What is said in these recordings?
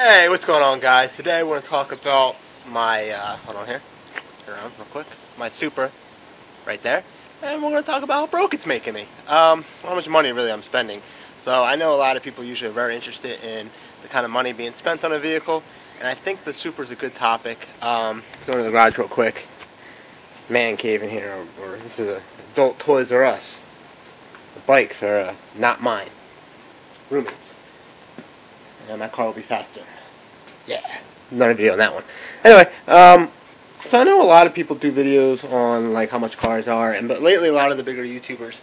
Hey, what's going on, guys? Today I want to talk about my, hold on here, turn around real quick, my Supra, right there, and we're going to talk about how broke it's making me, how much money really I'm spending. So I know a lot of people usually are very interested in the kind of money being spent on a vehicle, and I think the Supra is a good topic. Let's go to the garage real quick. Man cave in here, or this is adult Toys R Us. The bikes are not mine, roommates. And my car will be faster. Yeah, not a video on that one. Anyway, so I know a lot of people do videos on like how much cars are, but lately a lot of the bigger YouTubers,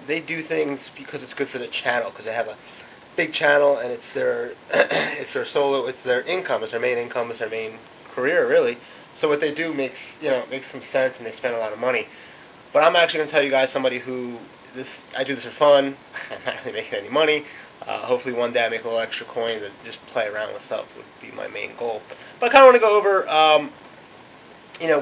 they do things because it's good for their channel, because they have a big channel and it's their it's their solo, it's their income, it's their main income, it's their main career really. So what they do makes some sense, and they spend a lot of money. But I'm actually going to tell you guys, somebody who I do this for fun. I'm not really making any money. Hopefully one day I make a little extra coins and just play around with stuff would be my main goal. But I kind of want to go over,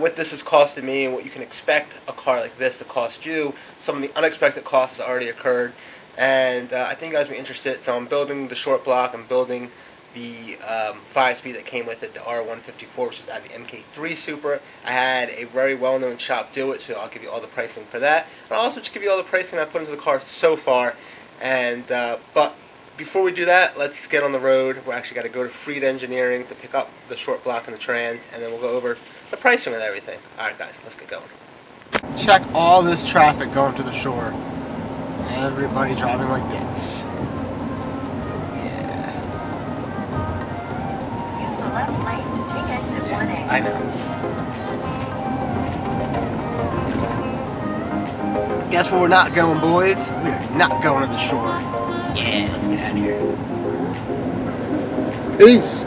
what this has costed me and what you can expect a car like this to cost you. Some of the unexpected costs has already occurred, and I think you guys will be interested. So I'm building the short block. I'm building the 5-speed that came with it, the R154, which is out of the MK3 Supra. I had a very well-known shop do it, so I'll give you all the pricing for that. And I'll also just give you all the pricing I put into the car so far. And but before we do that, let's get on the road. We're actually got to go to Freed Engineering to pick up the short block and the trans, and then we'll go over the pricing and everything. Alright guys, let's get going. Check all this traffic going to the shore. Everybody driving like this. Yeah. Use the left lane to take exit 1A. I know. Guess where we're not going, boys? We are not going to the shore. Yeah, let's get out of here. Peace.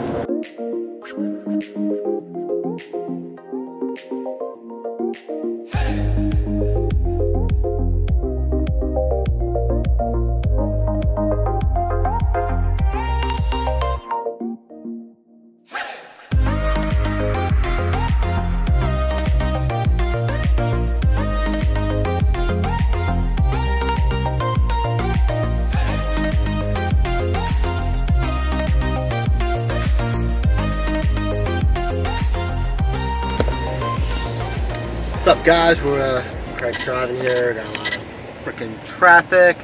What's up, guys? We're Craig's driving here. Got a lot of freaking traffic.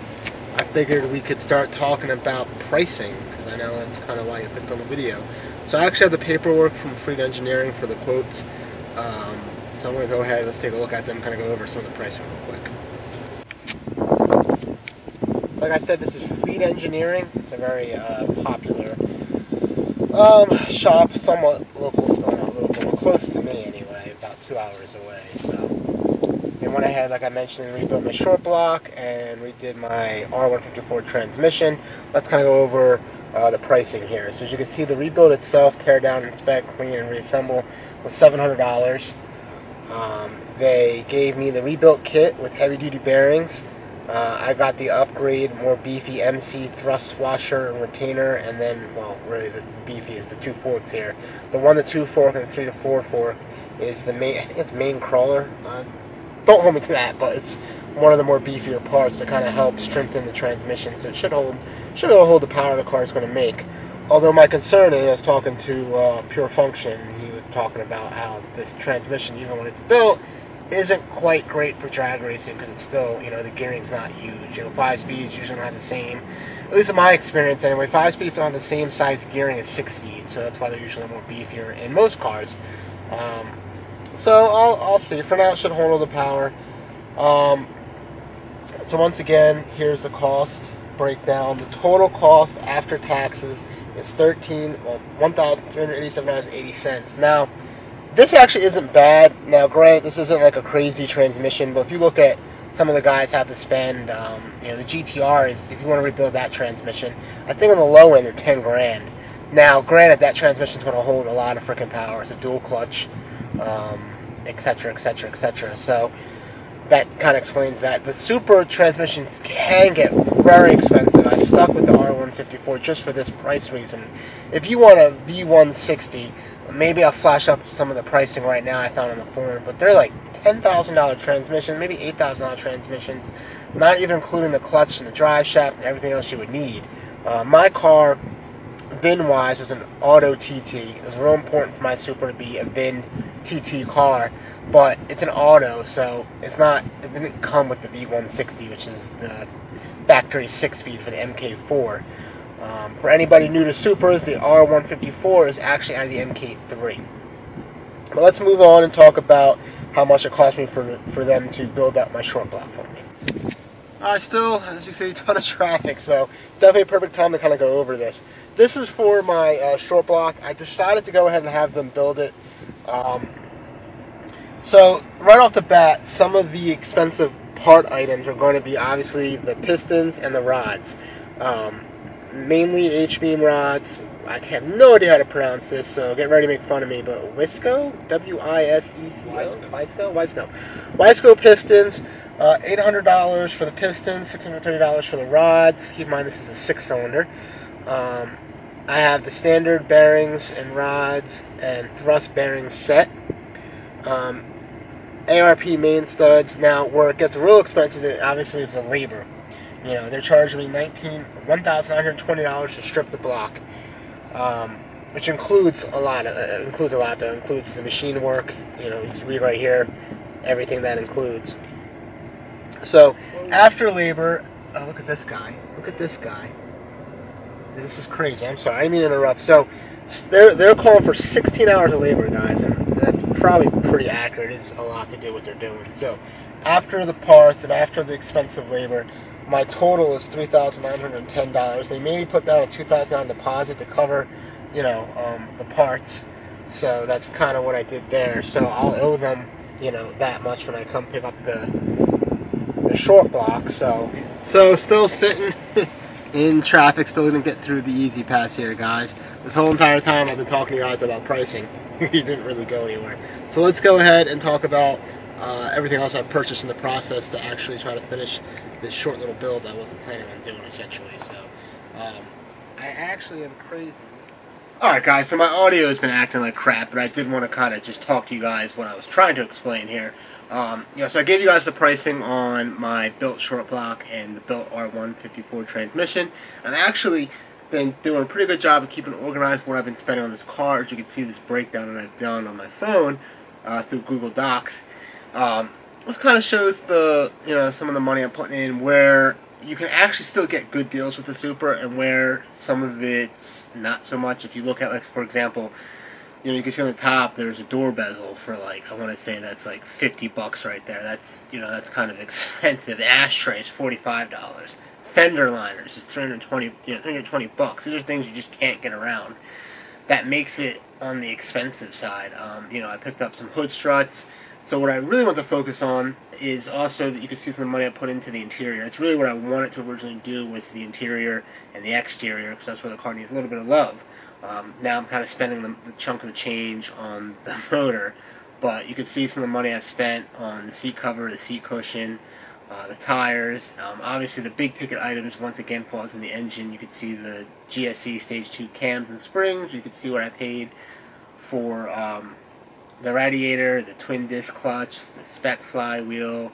I figured we could start talking about pricing, because I know that's kind of why you clicked on the video. So I actually have the paperwork from Freed Engineering for the quotes. So I'm going to go ahead, let's take a look at them, kind of go over some of the pricing real quick. Like I said, this is Freed Engineering. It's a very popular shop, somewhat local, not local, but close to me anyway, about 2 hours away. So I went ahead, like I mentioned, and rebuilt my short block and redid my R154 transmission. Let's kind of go over the pricing here. So as you can see, the rebuild itself, tear down, inspect, clean, and reassemble, was $700. They gave me the rebuilt kit with heavy-duty bearings. I got the upgrade, more beefy MC thrust washer and retainer, and then, well, really the beefy is the 2 forks here. The 1 to 2 fork and 3 to 4 fork is the main, I think it's main crawler. Don't hold me to that, but it's one of the more beefier parts to kind of help strengthen the transmission, so it should be able to hold the power the car is going to make. Although my concern is, I was talking to Pure Function, he was talking about how this transmission, even when it's built, isn't quite great for drag racing, because it's still, the gearing's not huge. 5 speeds usually don't have the same, at least in my experience anyway, 5 speeds don't have the same size gearing as 6 speeds, so that's why they're usually more beefier in most cars. So I'll see. For now, it should hold all the power. So once again, here's the cost breakdown. The total cost after taxes is $1,387.80. Now, this actually isn't bad. Now, granted, this isn't like a crazy transmission, but if you look at some of the guys have to spend, the GTRs, if you want to rebuild that transmission, I think on the low end they're 10 grand. Now, granted, that transmission is going to hold a lot of freaking power. It's a dual clutch, etc., etc., etc. So that kind of explains that. The Supra transmissions can get very expensive. I stuck with the R154 just for this price reason. If you want a V160, maybe I'll flash up some of the pricing right now I found on the forum, but they're like $10,000 transmissions, maybe $8,000 transmissions, not even including the clutch and the drive shaft and everything else you would need. My car VIN-wise, was an auto TT. It was real important for my Supra to be a VIN TT car, but it's an auto, so it's not. It didn't come with the V160, which is the factory 6-speed for the MK4. For anybody new to Supras, the R154 is actually out of the MK3. But let's move on and talk about how much it cost me for them to build out my short block for me. Alright, still, as you see, a ton of traffic, so definitely a perfect time to kind of go over this. This is for my short block. I decided to go ahead and have them build it. So, right off the bat, some of the expensive part items are going to be obviously the pistons and the rods. Mainly H-beam rods. I have no idea how to pronounce this, so get ready to make fun of me, but Wisco? W-I-S-E-C-O? Wisco pistons. $800 for the pistons, $630 for the rods. Keep in mind this is a 6-cylinder. I have the standard bearings and rods and thrust bearings set. ARP main studs. Now, where it gets real expensive, obviously, is the labor. You know, they're charging me $1,920 to strip the block, which includes a lot. Though. Includes the machine work. You know, you can read right here everything that includes. So, after labor, look at this guy. Look at this guy. This is crazy. I'm sorry. I didn't mean to interrupt. So, they're calling for 16 hours of labor, guys, and that's probably pretty accurate. It's a lot to do what they're doing. So, after the parts and after the expensive labor, my total is $3,910. They made me put down a $2,000 deposit to cover, you know, the parts. So that's kind of what I did there. So I'll owe them, you know, that much when I come pick up the short block. So still sitting in traffic, still didn't get through the easy pass here, guys. This whole entire time I've been talking to you guys about pricing. We didn't really go anywhere. So let's go ahead and talk about everything else I've purchased in the process to actually try to finish this short little build I wasn't planning on doing, essentially. So I actually am crazy. Alright guys, so my audio has been acting like crap, but I did want to kind of just talk to you guys what I was trying to explain here. You know, so I gave you guys the pricing on my built short block and the built R154 transmission. I've actually been doing a pretty good job of keeping organized what I've been spending on this car. As you can see, this breakdown that I've done on my phone through Google Docs. This kind of shows the, you know, some of the money I'm putting in, where you can actually still get good deals with the Supra and where some of it's not so much. If you look at, like, for example, you know, you can see on the top there's a door bezel for, like, I want to say that's like $50 right there. That's, you know, that's kind of expensive. Ashtray is $45. Fender liners is $320 bucks. These are things you just can't get around. That makes it on the expensive side. You know, I picked up some hood struts. So what I really want to focus on is also that you can see some of the money I put into the interior. It's really what I wanted to originally do with the interior and the exterior, because that's where the car needs a little bit of love. Now I'm kind of spending the chunk of the change on the motor, but you can see some of the money I've spent on the seat cover, the seat cushion, the tires. Obviously the big ticket items once again falls in the engine. You can see the GSE Stage 2 cams and springs. You can see what I paid for the radiator, the twin disc clutch, the spec flywheel,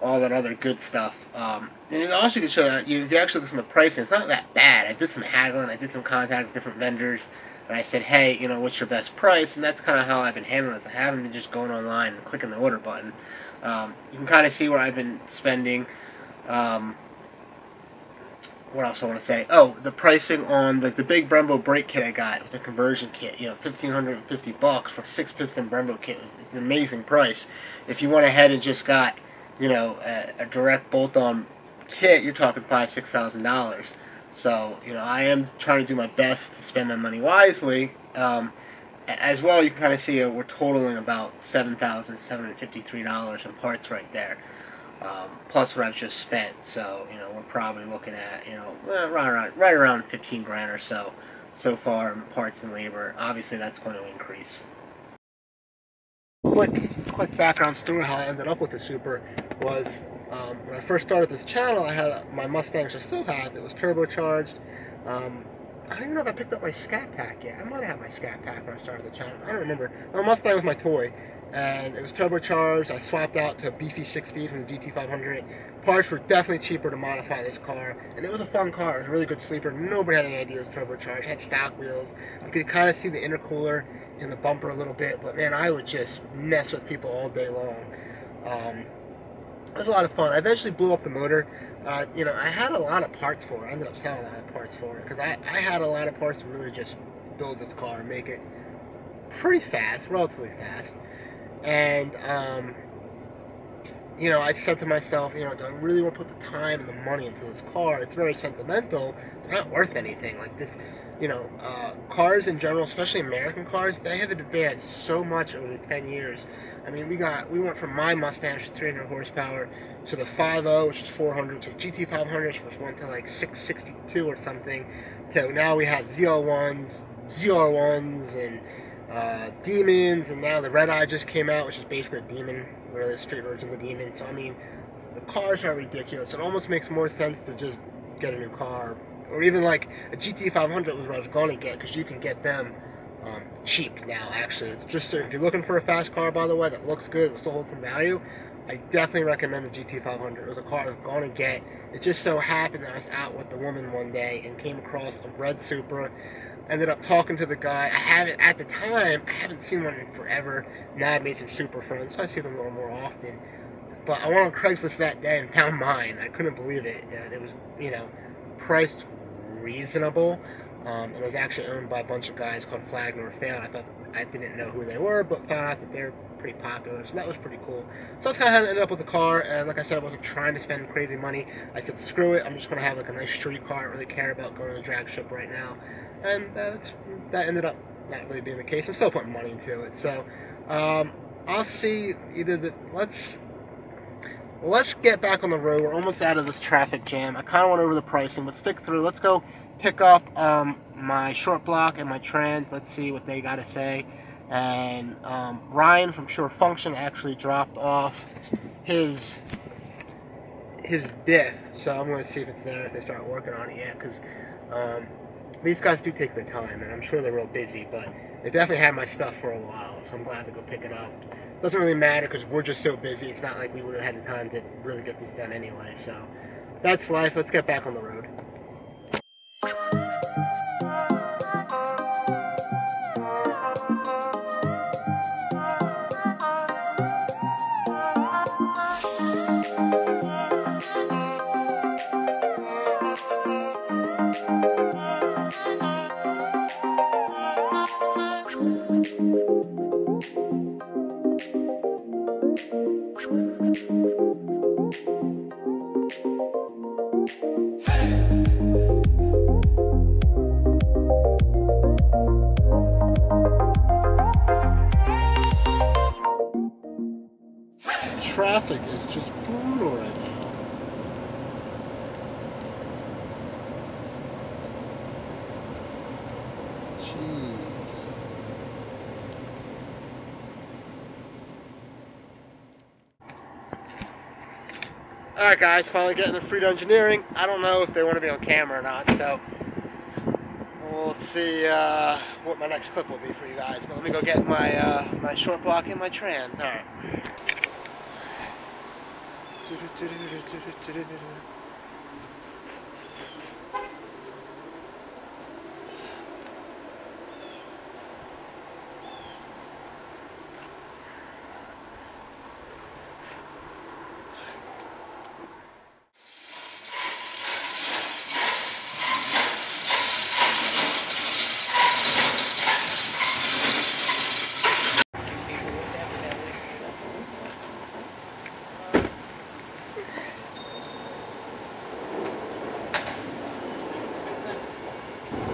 all that other good stuff. And it also can show that if you actually look at the pricing, it's not that bad. I did some haggling, I did some contact with different vendors, and I said, hey, you know, what's your best price? And that's kind of how I've been handling it. I haven't been just going online and clicking the order button. You can kind of see where I've been spending. What else I want to say? Oh, the pricing on the big Brembo brake kit I got with the conversion kit. You know, $1,550 for a 6-piston Brembo kit. It's an amazing price. If you went ahead and just got, you know, a direct bolt-on kit, you're talking $5,000–6,000. So, you know, I am trying to do my best to spend my money wisely. As well, you can kind of see we're totaling about $7,753 in parts right there. Plus what I've just spent, so, you know, we're probably looking at, you know, right around 15 grand or so far in parts and labor. Obviously that's going to increase. Quick background story how I ended up with the Supra was, when I first started this channel, I had my Mustang, which I still have. It was turbocharged. I don't even know if I picked up my Scat Pack yet. I might have had my Scat Pack when I started the channel. I don't remember. My Mustang was my toy, and it was turbocharged. I swapped out to a beefy 6-speed from the GT500. Parts were definitely cheaper to modify this car, and it was a fun car. It was a really good sleeper. Nobody had any idea it was turbocharged. It had stock wheels. You could kind of see the intercooler in the bumper a little bit, but man, I would just mess with people all day long. It was a lot of fun. I eventually blew up the motor. You know, I had a lot of parts for it. I ended up selling a lot of parts for it because I had a lot of parts to really just build this car and make it pretty fast, relatively fast. And, you know, I said to myself, you know, do I really want to put the time and the money into this car? It's very sentimental, but not worth anything. Like this, you know, cars in general, especially American cars, they have advanced so much over the 10 years. I mean, we went from my Mustang, which is 300 horsepower, to the 5.0, which is 400, to the GT500, which went to like 662 or something, to now we have ZL1s, ZR1s, and Demons, and now the Red Eye just came out, which is basically a Demon, where the street version of the Demon. So I mean, the cars are ridiculous. It almost makes more sense to just get a new car, or even like a GT500 was what I was going to get, because you can get them cheap now. Actually, it's just if you're looking for a fast car, by the way, that looks good, will still hold some value. I definitely recommend the GT500. It was a car I was going to get. It just so happened that I was out with the woman one day and came across a red Supra. Ended up talking to the guy. I haven't, at the time, I haven't seen one in forever. Now I've made some Supra friends, so I see them a little more often. But I went on Craigslist that day and found mine. I couldn't believe it. It was, you know, priced reasonable. It was actually owned by a bunch of guys called Flag Nor Fail. I didn't know who they were, but found out that they're pretty popular, so that was pretty cool. So that's kind of how I ended up with the car, and like I said, I wasn't trying to spend crazy money. I said, screw it, I'm just going to have like a nice street car. I don't really care about going to the drag strip right now. And that ended up not really being the case. I'm still putting money into it, so I'll see either let's get back on the road. We're almost out of this traffic jam. I kind of went over the pricing, but stick through. Let's go pick up my short block and my trans. Let's see what they got to say. And Ryan from Pure Function actually dropped off his diff, so I'm going to see if it's there, if they start working on it yet, because these guys do take their time, and I'm sure they're real busy, but they definitely had my stuff for a while, so I'm glad to go pick it up. Doesn't really matter because we're just so busy. It's not like we would have had the time to really get this done anyway, so that's life. Let's get back on the road. Traffic is just brutal right now. Jeez. Alright guys, finally getting the Freed Engineering. I don't know if they want to be on camera or not, so we'll see what my next clip will be for you guys. But let me go get my my short block and my trans. Alright.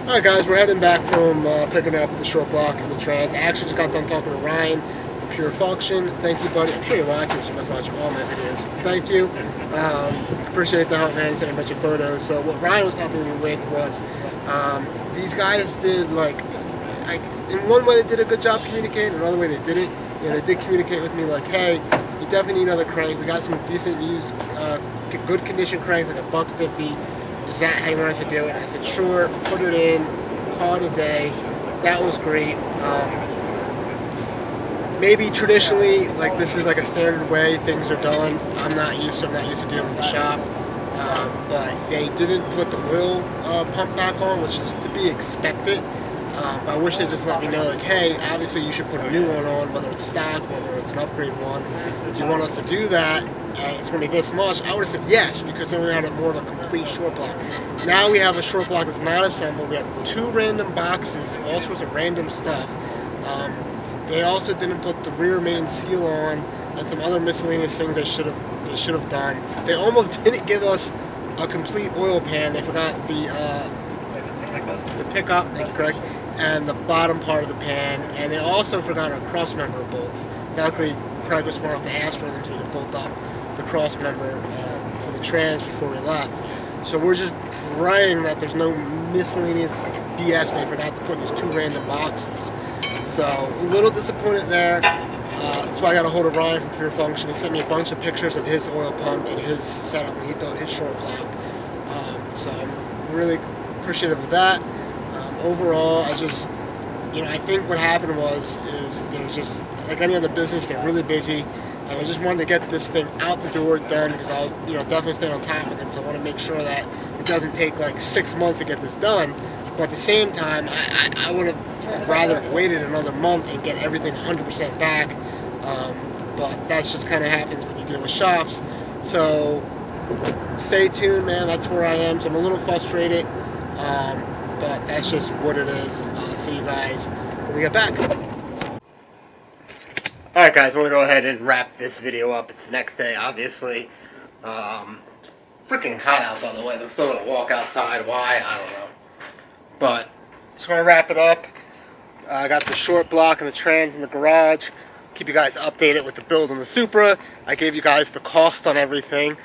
Alright guys, we're heading back from picking up the short block and the trans. I actually just got done talking to Ryan from Pure Function. Thank you, buddy. I'm sure you're watching, so you must watch all my videos. Thank you. Appreciate the help, man. You sent a bunch of photos. So what Ryan was helping me with was, these guys did in one way they did a good job communicating, another way they didn't. You know, they did communicate with me like, hey, you definitely need another crank. We got some decent used, good condition cranks, like $150. Is that how you want us to do it? I said, sure, put it in, call it a day. That was great. maybe traditionally, like this is like a standard way things are done. I'm not used to doing it in the shop. But they didn't put the oil pump back on, which is to be expected. I wish they just let me know, like, hey, obviously you should put a new one on, whether it's stock, whether it's an upgrade one. If you want us to do that, and it's going to be this much, I would have said yes, because then we had more of a complete short block. Now we have a short block that's not assembled. We have 2 random boxes and all sorts of random stuff. They also didn't put the rear main seal on and some other miscellaneous things they should have done. They almost didn't give us a complete oil pan. They forgot the pickup, that's correct, and the bottom part of the pan, and they also forgot our cross member bolts. Luckily, Craig was smart enough to ask for them so we could bolt up the cross member to the trans before we left. So we're just praying that there's no miscellaneous BS they forgot to put in these 2 random boxes. So a little disappointed there. That's why I got a hold of Ryan from Pure Function. He sent me a bunch of pictures of his oil pump and his setup when he built his short block. So I'm really appreciative of that. Overall, I just, I think what happened is there's just, like any other business, they're really busy, and I just wanted to get this thing out the door done because I was, definitely staying on top of them. So I want to make sure that it doesn't take like 6 months to get this done. But at the same time, I would have rather waited another month and get everything 100% back. But that's just kind of happens when you deal with shops. So stay tuned, man. That's where I am. So I'm a little frustrated. But that's just what it is. I'll see you guys when we get back. Alright guys, I want to go ahead and wrap this video up. It's the next day, obviously. Freaking hot out, by the way. I'm still going to walk outside. Why? I don't know. But, just want to wrap it up. I got the short block and the trans in the garage. Keep you guys updated with the build on the Supra. I gave you guys the cost on everything.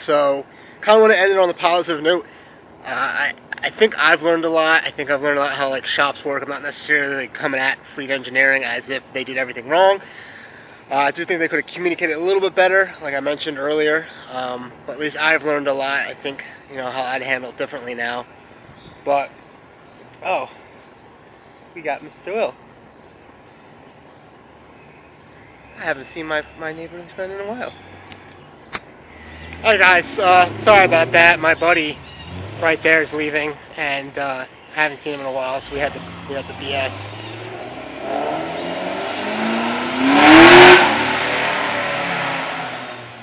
So, kind of want to end it on a positive note. I think I've learned a lot. I think I've learned a lot how like shops work. I'm not necessarily coming at fleet engineering as if they did everything wrong. I do think they could have communicated a little bit better, like I mentioned earlier. But at least I've learned a lot. I think how I'd handle it differently now. But oh, we got Mr. Will. I haven't seen my neighborhood friend in a while. Alright guys, sorry about that. My buddy right there is leaving, and I haven't seen him in a while, so we had the BS.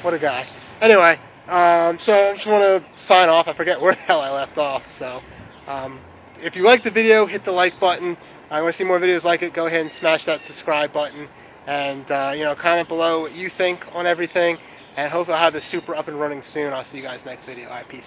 What a guy. Anyway, so I just want to sign off. I forget where the hell I left off. So, if you like the video, hit the like button. I want to see more videos like it. Go ahead and smash that subscribe button, and comment below what you think on everything. And hopefully I'll have the Supra up and running soon. I'll see you guys next video. Alright, peace.